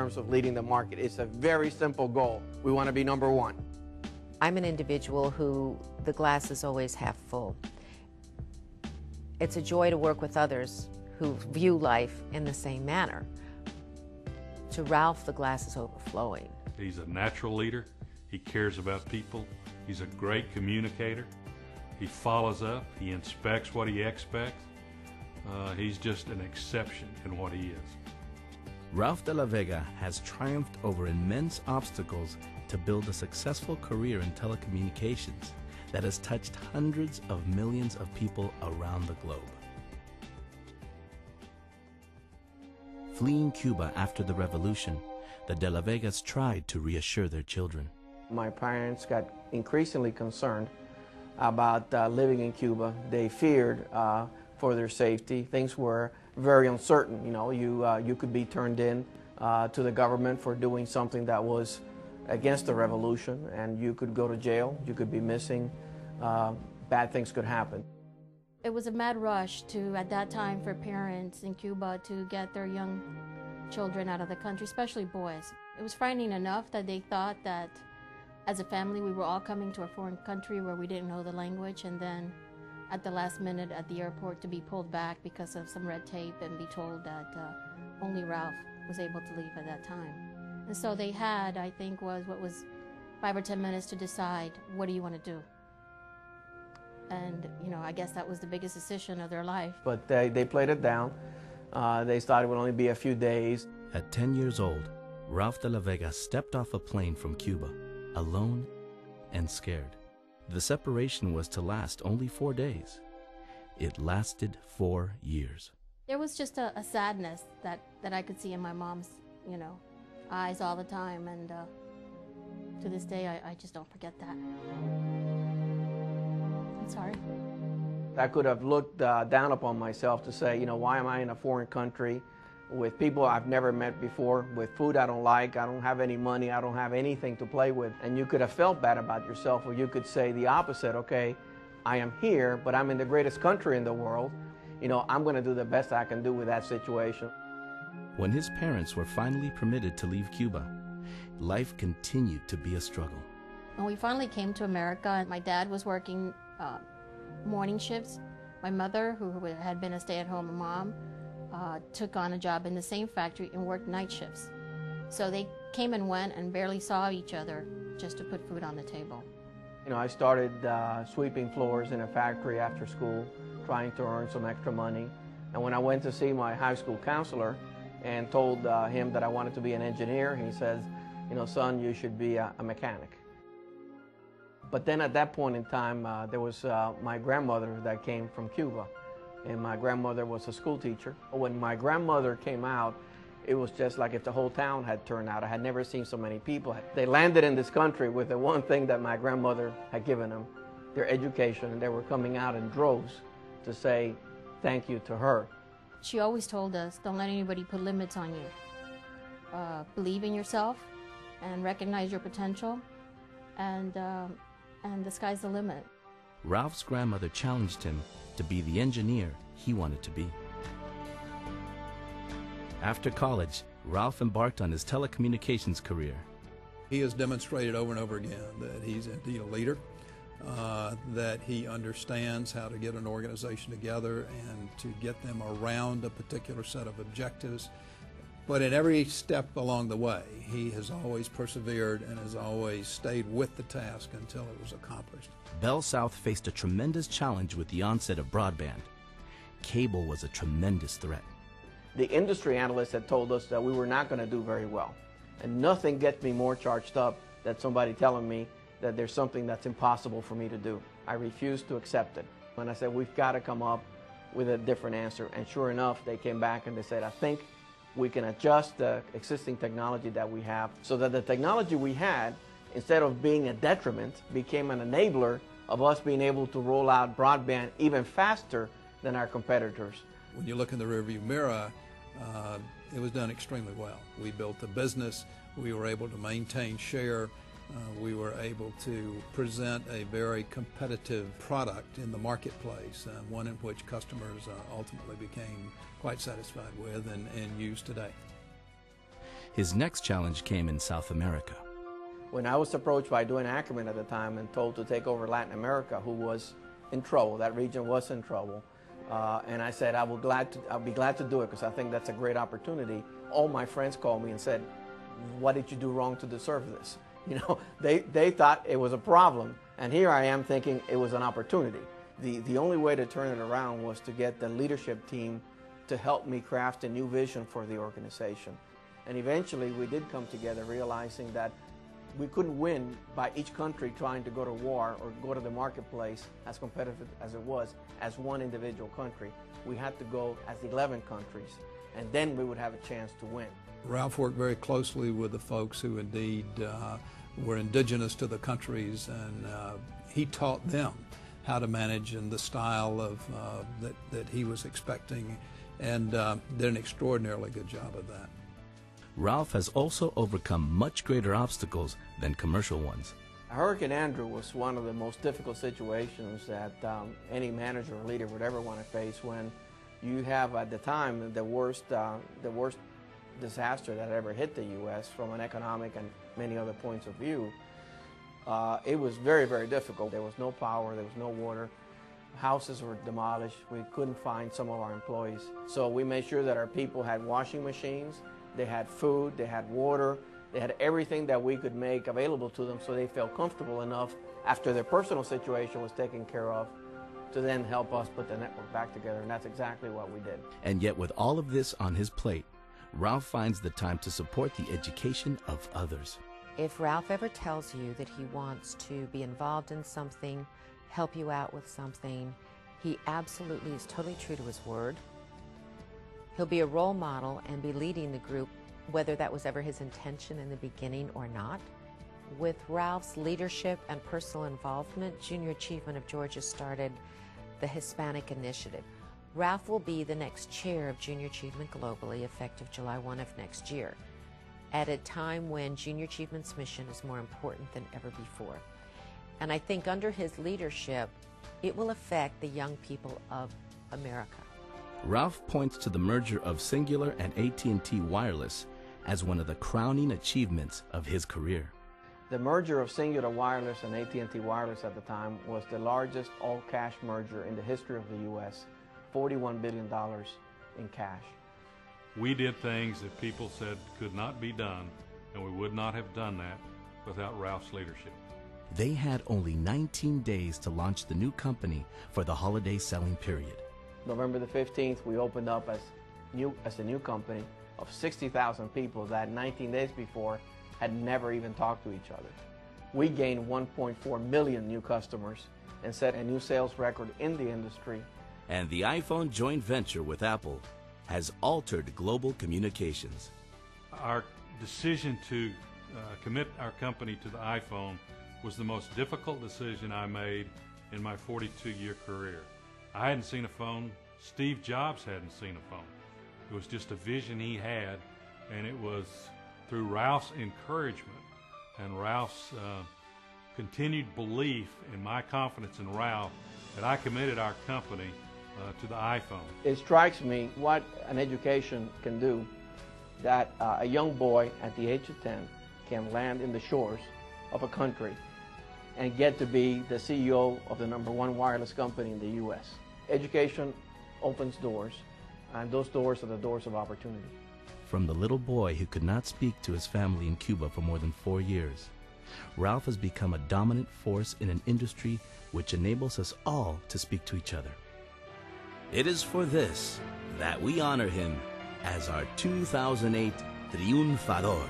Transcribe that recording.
terms of leading the market. It's a very simple goal. We want to be number one. I'm an individual who the glass is always half full. It's a joy to work with others who view life in the same manner. To Ralph, the glass is overflowing. He's a natural leader. He cares about people. He's a great communicator. He follows up. He inspects what he expects. He's just an exception in what he is. Ralph de la Vega has triumphed over immense obstacles to build a successful career in telecommunications that has touched hundreds of millions of people around the globe. Fleeing Cuba after the revolution, the de la Vegas tried to reassure their children. My parents got increasingly concerned about living in Cuba. They feared for their safety. Things were very uncertain. You know, you could be turned in to the government for doing something that was against the revolution, and you could go to jail. You could be missing. Bad things could happen. It was a mad rush at that time for parents in Cuba to get their young children out of the country, especially boys. It was frightening enough that they thought that as a family we were all coming to a foreign country where we didn't know the language, and then at the last minute at the airport to be pulled back because of some red tape and be told that only Ralph was able to leave at that time. And so they had, I think, was 5 or 10 minutes to decide, what do you want to do? And, you know, I guess that was the biggest decision of their life. But they played it down. They thought it would only be a few days. At 10 years old, Ralph de la Vega stepped off a plane from Cuba, alone and scared. The separation was to last only 4 days. It lasted 4 years. There was just a sadness that I could see in my mom's, you know, eyes all the time, and to this day I just don't forget that. I'm sorry. I could have looked down upon myself to say, you know, why am I in a foreign country with people I've never met before, with food I don't like, I don't have any money, I don't have anything to play with. And you could have felt bad about yourself, or you could say the opposite, okay, I am here, but I'm in the greatest country in the world. You know, I'm going to do the best I can do with that situation. When his parents were finally permitted to leave Cuba, life continued to be a struggle. When we finally came to America, my dad was working morning shifts. My mother, who had been a stay-at-home mom, took on a job in the same factory and worked night shifts. So they came and went and barely saw each other just to put food on the table. You know, I started sweeping floors in a factory after school, trying to earn some extra money. And when I went to see my high school counselor and told him that I wanted to be an engineer, he says, you know, son, you should be a mechanic. But then at that point in time, there was my grandmother that came from Cuba. And my grandmother was a school teacher. When my grandmother came out, it was just like if the whole town had turned out. I had never seen so many people. They landed in this country with the one thing that my grandmother had given them, their education, and they were coming out in droves to say thank you to her. She always told us, don't let anybody put limits on you. Believe in yourself and recognize your potential, and the sky's the limit. Ralph's grandmother challenged him to be the engineer he wanted to be. After college, Ralph embarked on his telecommunications career. He has demonstrated over and over again that he's indeed a leader, that he understands how to get an organization together and to get them around a particular set of objectives. But in every step along the way, he has always persevered and has always stayed with the task until it was accomplished. Bell South faced a tremendous challenge with the onset of broadband. Cable was a tremendous threat. The industry analysts had told us that we were not going to do very well. And nothing gets me more charged up than somebody telling me that there's something that's impossible for me to do. I refused to accept it. When I said, we've got to come up with a different answer. And sure enough, they came back and they said, I think we can adjust the existing technology that we have so that the technology we had, instead of being a detriment, became an enabler of us being able to roll out broadband even faster than our competitors. When you look in the rearview mirror, it was done extremely well. We built a business, we were able to maintain share, we were able to present a very competitive product in the marketplace, one in which customers ultimately became quite satisfied with and use today. His next challenge came in South America. When I was approached by Dwayne Ackerman at the time and told to take over Latin America, who was in trouble, that region was in trouble, and I said I'll be glad to do it because I think that's a great opportunity. All my friends called me and said, "What did you do wrong to deserve this?" You know, they thought it was a problem, and here I am thinking it was an opportunity. The only way to turn it around was to get the leadership team to help me craft a new vision for the organization. And eventually we did come together realizing that we couldn't win by each country trying to go to war or go to the marketplace as competitive as it was as one individual country. We had to go as 11 countries, and then we would have a chance to win. Ralph worked very closely with the folks who indeed were indigenous to the countries, and he taught them how to manage in the style of that he was expecting, and did an extraordinarily good job of that. Ralph has also overcome much greater obstacles than commercial ones. Hurricane Andrew was one of the most difficult situations that any manager or leader would ever want to face, when you have at the time the worst disaster that ever hit the U.S. from an economic and many other points of view. It was very, very difficult. There was no power, there was no water. Houses were demolished. We couldn't find some of our employees. So we made sure that our people had washing machines, they had food, they had water, they had everything that we could make available to them so they felt comfortable enough after their personal situation was taken care of to then help us put the network back together, and that's exactly what we did. And yet with all of this on his plate, Ralph finds the time to support the education of others. If Ralph ever tells you that he wants to be involved in something, help you out with something, he absolutely is totally true to his word. He'll be a role model and be leading the group, whether that was ever his intention in the beginning or not. With Ralph's leadership and personal involvement, Junior Achievement of Georgia started the Hispanic Initiative. Ralph will be the next chair of Junior Achievement globally, effective July 1 of next year, at a time when Junior Achievement's mission is more important than ever before. And I think under his leadership, it will affect the young people of America. Ralph points to the merger of Cingular and AT&T Wireless as one of the crowning achievements of his career. The merger of Cingular Wireless and AT&T Wireless at the time was the largest all-cash merger in the history of the U.S., $41 billion in cash. We did things that people said could not be done, and we would not have done that without Ralph's leadership. They had only 19 days to launch the new company for the holiday selling period. November the 15th, we opened up as a new company of 60,000 people that 19 days before had never even talked to each other. We gained 1.4 million new customers and set a new sales record in the industry. And the iPhone joint venture with Apple has altered global communications. Our decision to commit our company to the iPhone was the most difficult decision I made in my 42-year career. I hadn't seen a phone. Steve Jobs hadn't seen a phone. It was just a vision he had, and it was through Ralph's encouragement and Ralph's continued belief in my confidence in Ralph that I committed our company to the iPhone. It strikes me what an education can do, that a young boy at the age of 10 can land in the shores of a country and get to be the CEO of the #1 wireless company in the U.S. Education opens doors, and those doors are the doors of opportunity. From the little boy who could not speak to his family in Cuba for more than 4 years, Ralph has become a dominant force in an industry which enables us all to speak to each other. It is for this that we honor him as our 2008 Triunfador.